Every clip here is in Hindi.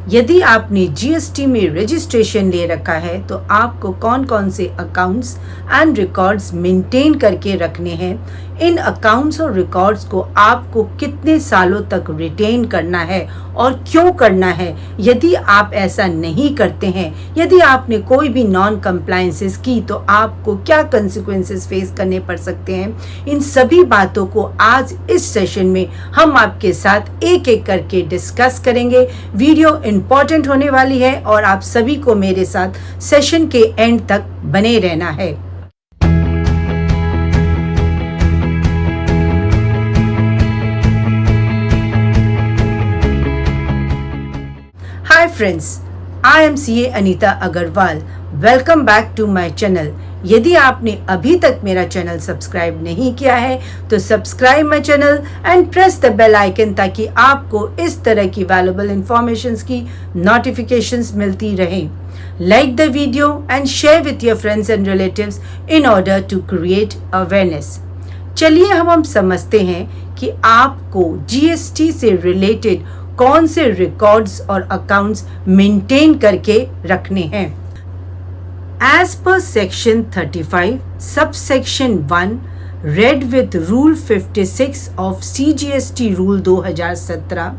यदि आपने जीएसटी में रजिस्ट्रेशन ले रखा है तो आपको कौन कौन से अकाउंट्स एंड रिकॉर्ड्स मेंटेन करके रखने हैं, इन अकाउंट्स और रिकॉर्ड्स को आपको कितने सालों तक रिटेन करना है और क्यों करना है। यदि आप ऐसा नहीं करते हैं, यदि आपने कोई भी नॉन कंप्लायंसेस की तो आपको क्या कंसिक्वेंसेस फेस करने पड़ सकते हैं, इन सभी बातों को आज इस सेशन में हम आपके साथ एक एक करके डिस्कस करेंगे। वीडियो इंपॉर्टेंट होने वाली है और आप सभी को मेरे साथ सेशन के एंड तक बने रहना है। Hi friends, I am CA Anita Agarwal. Welcome back to my channel. यदि आपने अभी तक मेरा चैनल सब्सक्राइब नहीं किया है तो subscribe my channel and press the bell icon ताकि आपको इस तरह की वैल्यूएबल इंफॉर्मेशंस की नोटिफिकेशंस मिलती रहें। Like the video and share with your friends and relatives in order to create awareness. चलिए हम समझते हैं कि आपको जीएसटी से रिलेटेड कौन से रिकॉर्ड्स और अकाउंट्स मेंटेन करके रखने हैं। As per section 35 subsection 1 read with rule 56 of CGST rule 2017,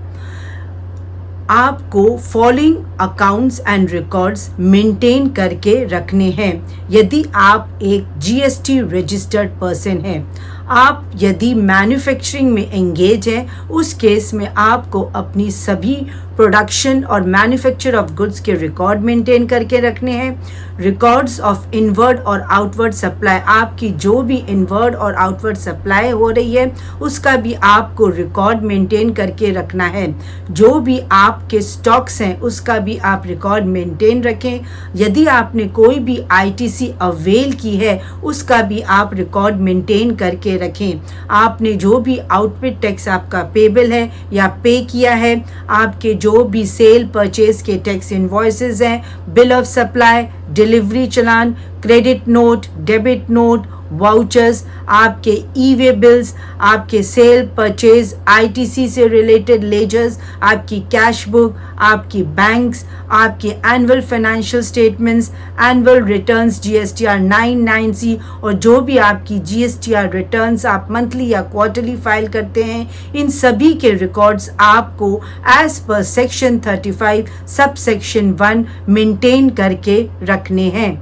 आपको following accounts and records maintain करके रखने हैं। यदि आप एक जीएसटी रजिस्टर्ड पर्सन हैं, आप यदि मैन्युफैक्चरिंग में एंगेज हैं, उस केस में आपको अपनी सभी प्रोडक्शन और मैन्युफैक्चर ऑफ गुड्स के रिकॉर्ड मेंटेन करके रखने हैं। रिकॉर्ड्स ऑफ इनवर्ड और आउटवर्ड सप्लाई, आपकी जो भी इनवर्ड और आउटवर्ड सप्लाई हो रही है उसका भी आपको रिकॉर्ड मेंटेन करके रखना है। जो भी आपके स्टॉक्स हैं उसका भी आप रिकॉर्ड मेंटेन रखें। यदि आपने कोई भी आईटीसी अवेल की है उसका भी आप रिकॉर्ड मेंटेन करके रखें। आपने जो भी आउटपुट टैक्स आपका पेबल है या पे किया है, आपके जो भी सेल परचेज के टैक्स इनवॉइसेस हैं, bill of supply, delivery challan, credit note, debit note, vouchers, आपके ई वे बिल्स, आपके सेल परचेज, आईटीसी से रिलेटेड लेजर्स, आपकी कैश बुक, आपकी बैंक्स, आपके annual financial statements, annual returns GSTR 99C और जो भी आपकी जीएसटीआर रिटर्न्स आप मंथली या क्वार्टरली फाइल करते हैं, इन सभी के रिकॉर्ड्स आपको as per section 35 sub section 1 maintain करके रखने हैं।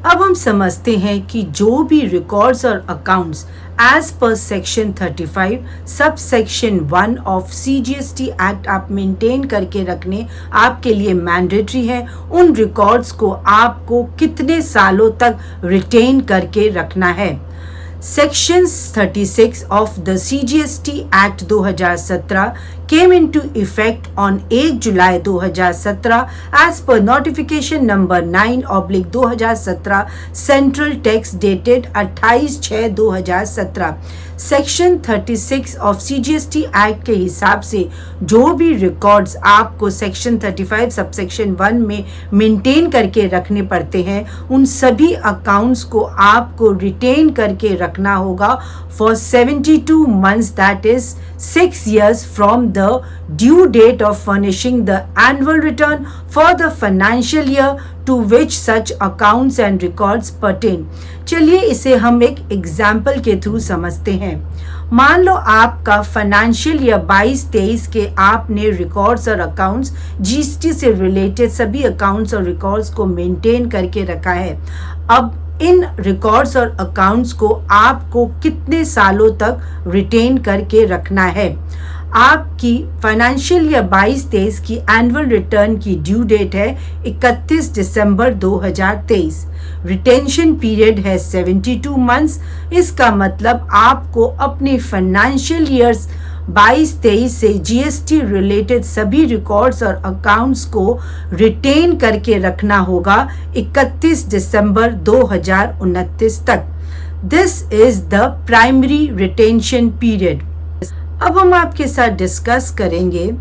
अब हम समझते हैं कि जो भी रिकॉर्ड्स और accounts as per section 35 sub section 1 of CGST act आप मेंटेन करके रखने आपके लिए मैंडेटरी है, उन रिकॉर्ड्स को आपको कितने सालों तक रिटेन करके रखना है। Section 36 of the CGST Act 2017 came into effect on 8 July 2017 as per notification number 9/2017 Central Text dated 28/6/2017। Section 36 of CGST act के हिसाब से जो भी रिकॉर्ड्स आपको सेक्शन 35 सबसेक्शन 1 में मेंटेन करके रखने पड़ते हैं, उन सभी अकाउंट्स को आपको रिटेन करके रखना होगा for 72 months, that is 6 years from the due date of furnishing the annual return for the financial year to which such accounts and records pertain। चलिए इसे हम एक एग्जाम्पल के थ्रू समझते हैं। मान लो आपका फाइनेंशियल ईयर 22-23 के आपने रिकॉर्ड्स और अकाउंट्स जीएसटी से रिलेटेड सभी अकाउंट्स और रिकॉर्ड्स को मेंटेन करके रखा है। अब इन रिकॉर्ड्स और अकाउंट्स को आपको कितने सालों तक रिटेन करके रखना है। आपकी फाइनेंशियल ईयर 22-23 की एनुअल रिटर्न की ड्यू डेट है 31 दिसंबर 2023। रिटेंशन पीरियड है 72 मंथ्स। इसका मतलब आपको अपने फाइनेंशियल ईयर्स 22-23 से जीएसटी रिलेटेड सभी रिकॉर्ड्स और अकाउंट्स को रिटेन करके रखना होगा 31 दिसंबर 2029 तक। This is the primary retention period. अब हम आपके साथ डिस्कस करेंगे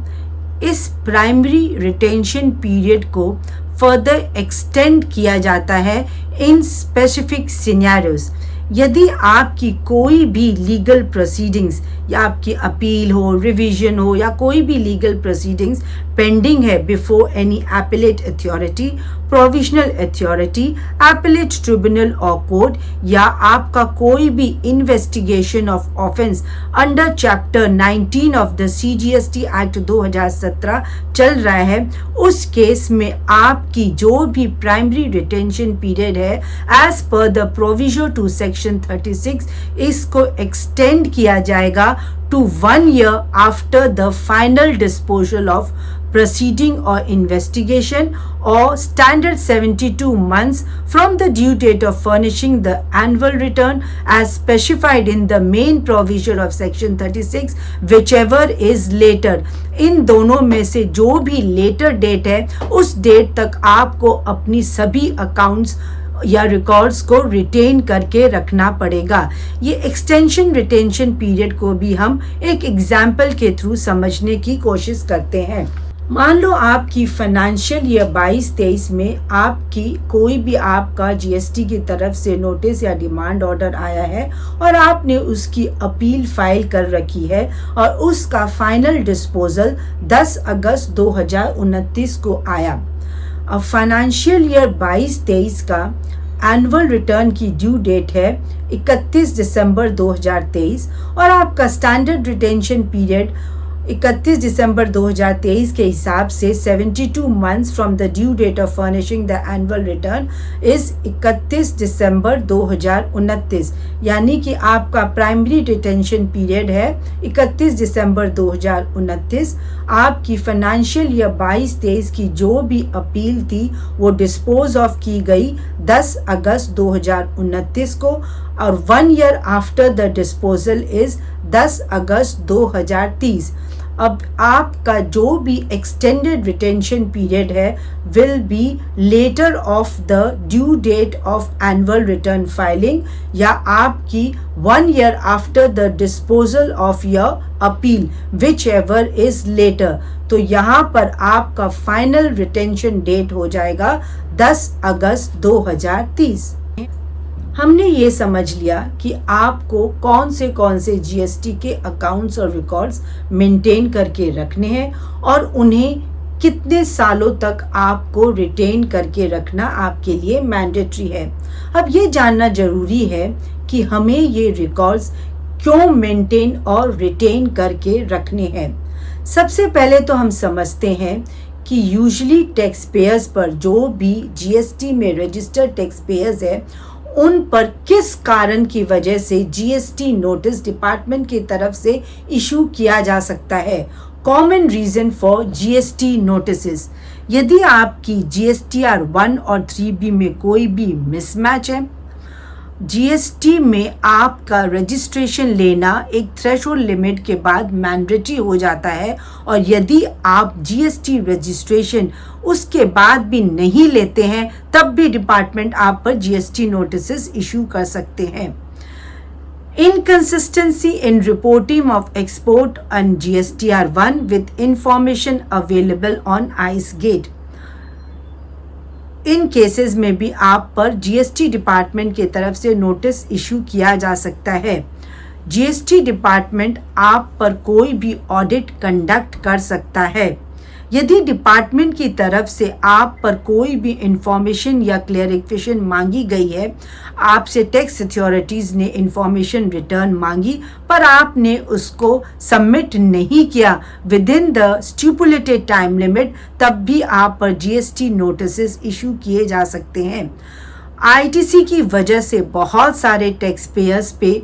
इस प्राइमरी रिटेंशन पीरियड को फर्दर एक्सटेंड किया जाता है इन स्पेसिफिक सिनेरियोज। यदि आपकी कोई भी लीगल प्रोसीडिंग्स या आपकी अपील हो, रिवीजन हो या कोई भी लीगल प्रोसीडिंग्स पेंडिंग है before any appellate authority, provisional authority, appellate tribunal और कोर्ट, या आपका कोई भी investigation of offence under chapter 19 of the CGST act 2017 चल रहा है, उस केस में आपकी जो भी प्राइमरी रिटेंशन पीरियड है as per the provision to section 36, इसको एक्सटेंड किया जाएगा to 1 year after the final disposal of proceeding or investigation, or standard 72 months from the due date of furnishing the annual return as specified in the main provision of section 36, whichever is later. इन दोनों में से जो भी लेटर डेट है उस डेट तक आपको अपनी सभी अकाउंट्स या रिकॉर्ड्स को रिटेन करके रखना पड़ेगा। ये एक्सटेंशन रिटेंशन पीरियड को भी हम एक एग्जाम्पल के थ्रू समझने की कोशिश करते हैं। मान लो आपकी फाइनेंशियल ईयर 22-23 में आपकी कोई भी आपका GST की तरफ से नोटिस या डिमांड ऑर्डर आया है और आपने उसकी अपील फाइल कर रखी है और उसका फाइनल डिस्पोजल 10 अगस्त 2029 को आया। अब फाइनेंशियल ईयर 22-23 का एनुअल रिटर्न की ड्यू डेट है 31 दिसंबर 2023 और आपका स्टैंडर्ड रिटेंशन पीरियड 31 दिसंबर 2023 के हिसाब से 72 months from the due date of furnishing the annual return is 31 December 2029, यानी कि आपका प्राइमरी रिटेंशन पीरियड है 31 दिसंबर 2029। आपकी फाइनेंशियल ईयर 22-23 की जो भी अपील थी वो डिस्पोज ऑफ की गई 10 अगस्त 2029 को और 1 year after the disposal is 10 August 2030। अब आपका जो भी एक्सटेंडेड रिटेंशन पीरियड है will be later of the due date of annual return filing या आपकी 1 year after the disposal of your appeal, whichever is later. तो यहाँ पर आपका फाइनल रिटेंशन डेट हो जाएगा 10 अगस्त 2030। हमने ये समझ लिया कि आपको कौन से GST के अकाउंट्स और रिकॉर्ड्स मेंटेन करके रखने हैं और उन्हें कितने सालों तक आपको रिटेन करके रखना आपके लिए मैंडेटरी है। अब ये जानना जरूरी है कि हमें ये रिकॉर्ड्स क्यों मेंटेन और रिटेन करके रखने हैं। सबसे पहले तो हम समझते हैं कि यूजुअली टैक्स पेयर्स पर जो भी GST में रजिस्टर्ड टैक्स पेयर्स है उन पर किस कारण की वजह से GST नोटिस डिपार्टमेंट की तरफ से इशू किया जा सकता है। Common reason for GST notices, यदि आपकी GSTR 1 और 3B में कोई भी मिसमैच है, GST में आपका रजिस्ट्रेशन लेना एक थ्रेशोल्ड लिमिट के बाद मैंडेटरी हो जाता है और यदि आप GST रजिस्ट्रेशन उसके बाद भी नहीं लेते हैं तब भी डिपार्टमेंट आप पर GST नोटिसेस इशू कर सकते हैं। Inconsistency in reporting of export on GSTR 1 with information available on IceGate, in cases में भी आप पर GST डिपार्टमेंट की तरफ से नोटिस इशू किया जा सकता है। GST डिपार्टमेंट आप पर कोई भी ऑडिट कंडक्ट कर सकता है। यदि डिपार्टमेंट की तरफ से आप पर कोई भी इंफॉर्मेशन या क्लेरिफिकेशन मांगी गई है, आपसे टैक्स अथॉरिटीज़ ने इंफॉर्मेशन रिटर्न मांगी पर आपने उसको सबमिट नहीं किया with in the stipulated time limit, तब भी आप पर GST नोटिसेस इशू किए जा सकते हैं। ITC की वजह से बहुत सारे टैक्स पेयर्स पे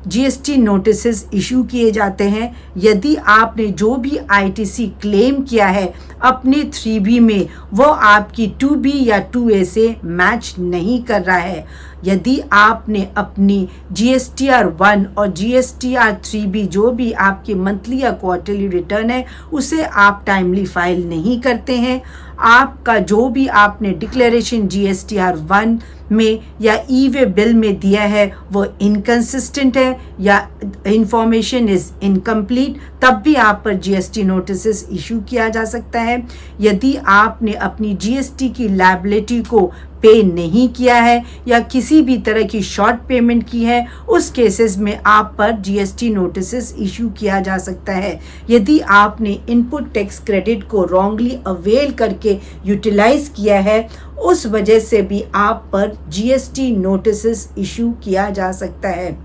GST नोटिसेस इशू किए जाते हैं। यदि आपने जो भी ITC क्लेम किया है अपने 3B में वो आपकी 2B या 2A से मैच नहीं कर रहा है, यदि आपने अपनी GSTR 1 और GSTR 3B जो भी आपकी मंथली या क्वार्टरली रिटर्न है उसे आप टाइमली फाइल नहीं करते हैं, आपका जो भी आपने डिक्लेरेशन GSTR 1 में या ई-वे बिल में दिया है वो इनकंसिस्टेंट है या इंफॉर्मेशन इज इनकम्प्लीट, तब भी आप पर GST नोटिसेस इशू किया जा सकता है। यदि आपने अपनी GST की लायबिलिटी को पे नहीं किया है या किसी भी तरह की शॉर्ट पेमेंट की है, उस केसेस में आप पर जीएसटी नोटिस इशू किया जा सकता है। यदि आपने इनपुट टैक्स क्रेडिट को रॉन्गली अवेल करके यूटिलाइज किया है, उस वजह से भी आप पर जीएसटी नोटिस इशू किया जा सकता है।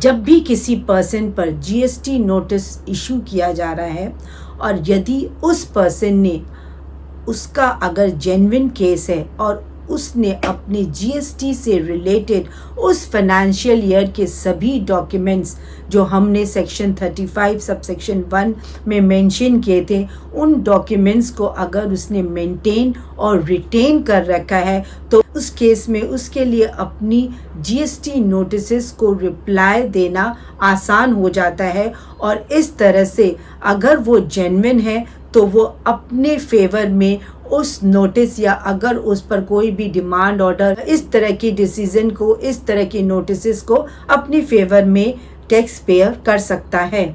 जब भी किसी पर्सन पर जीएसटी नोटिस इशू किया जा रहा है और यदि उस पर्सन ने उसका अगर जेन्युइन केस है और उसने अपने जीएसटी से रिलेटेड उस फाइनेंशियल ईयर के सभी डॉक्यूमेंट्स जो हमने सेक्शन 35 सब सेक्शन 1 में मेंशन किए थे, उन डॉक्यूमेंट्स को अगर उसने मेंटेन और रिटेन कर रखा है, तो उस केस में उसके लिए अपनी जीएसटी नोटिसेस को रिप्लाई देना आसान हो जाता है। और इस तरह से अगर वो जेन्युइन है तो वो अपने फेवर में उस नोटिस या अगर उस पर कोई भी डिमांड ऑर्डर, इस तरह की डिसीजन को, इस तरह की नोटिस को अपनी फेवर में टैक्स पेयर कर सकता है।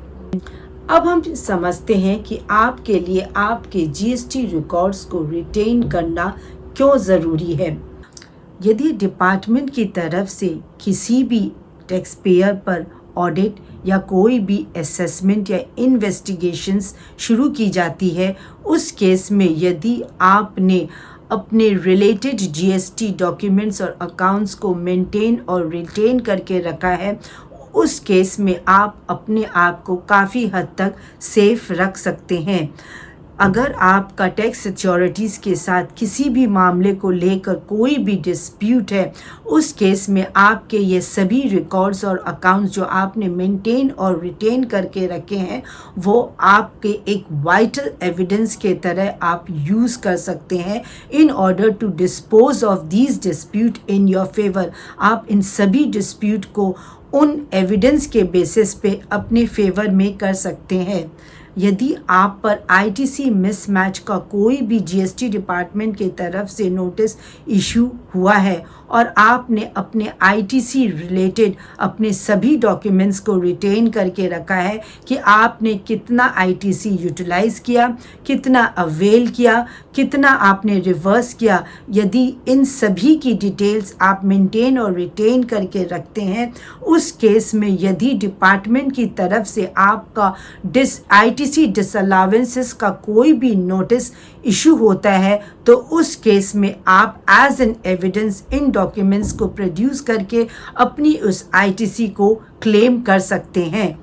अब हम समझते हैं कि आपके लिए आपके जीएसटी रिकॉर्ड्स को रिटेन करना क्यों ज़रूरी है। यदि डिपार्टमेंट की तरफ से किसी भी टैक्स पेयर पर ऑडिट या कोई भी असेसमेंट या इन्वेस्टिगेशंस शुरू की जाती है, उस केस में यदि आपने अपने रिलेटेड जीएसटी डॉक्यूमेंट्स और अकाउंट्स को मेंटेन और रिटेन करके रखा है, उस केस में आप अपने आप को काफ़ी हद तक सेफ रख सकते हैं। अगर आपका टैक्स सिक्योरिटीज़ के साथ किसी भी मामले को लेकर कोई भी डिस्प्यूट है, उस केस में आपके ये सभी रिकॉर्ड्स और अकाउंट्स जो आपने मेंटेन और रिटेन करके रखे हैं, वो आपके एक वाइटल एविडेंस के तरह आप यूज़ कर सकते हैं in order to dispose of these dispute in your favour. आप इन सभी डिस्प्यूट को उन एविडेंस के बेसिस पे अपने फेवर में कर सकते हैं। यदि आप पर आईटीसी मिसमैच का कोई भी जीएसटी डिपार्टमेंट की तरफ से नोटिस इशू हुआ है और आपने अपने आईटीसी रिलेटेड अपने सभी डॉक्यूमेंट्स को रिटेन करके रखा है कि आपने कितना आईटीसी यूटिलाइज किया, कितना अवेल किया, कितना आपने रिवर्स किया, यदि इन सभी की डिटेल्स आप मेंटेन और रिटेन करके रखते हैं, उस केस में यदि डिपार्टमेंट की तरफ से आपका आईटीसी डिसअलावेंसेस का कोई भी नोटिस इशू होता है, तो उस केस में आप एज एन एविडेंस इन डॉक्यूमेंट्स को प्रोड्यूस करके अपनी उस आईटीसी को क्लेम कर सकते हैं।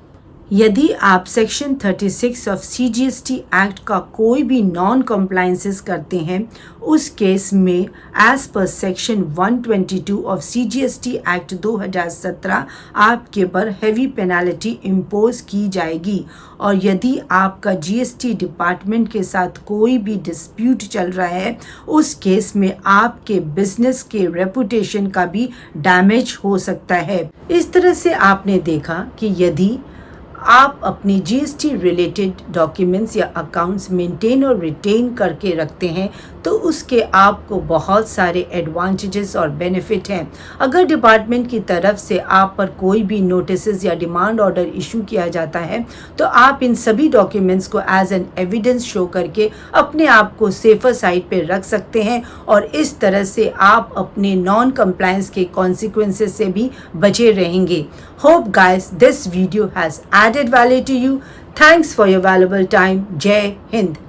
यदि आप सेक्शन 36 ऑफ सीजीएसटी एक्ट का कोई भी नॉन कंप्लायंसेस करते हैं, उस केस में as per section 122 of CGST act 2017 आपके पर हैवी पेनल्टी इम्पोज की जाएगी। और यदि आपका जीएसटी डिपार्टमेंट के साथ कोई भी डिस्प्यूट चल रहा है, उस केस में आपके बिजनेस के रेपुटेशन का भी डैमेज हो सकता है। इस तरह से आपने देखा कि यदि आप अपनी जीएसटी रिलेटेड डॉक्यूमेंट्स या अकाउंट्स मेंटेन और रिटेन करके रखते हैं, तो उसके आपको बहुत सारे एडवांटेजेस और बेनिफिट हैं। अगर डिपार्टमेंट की तरफ से आप पर कोई भी नोटिस या डिमांड ऑर्डर इशू किया जाता है, तो आप इन सभी डॉक्यूमेंट्स को एज एन एविडेंस शो करके अपने आप को सेफर साइड पे रख सकते हैं और इस तरह से आप अपने नॉन कंप्लायंस के कॉन्सिक्वेंसेस से भी बचे रहेंगे। Hope guys this video has added value to you. Thanks for your valuable time. Jai Hind.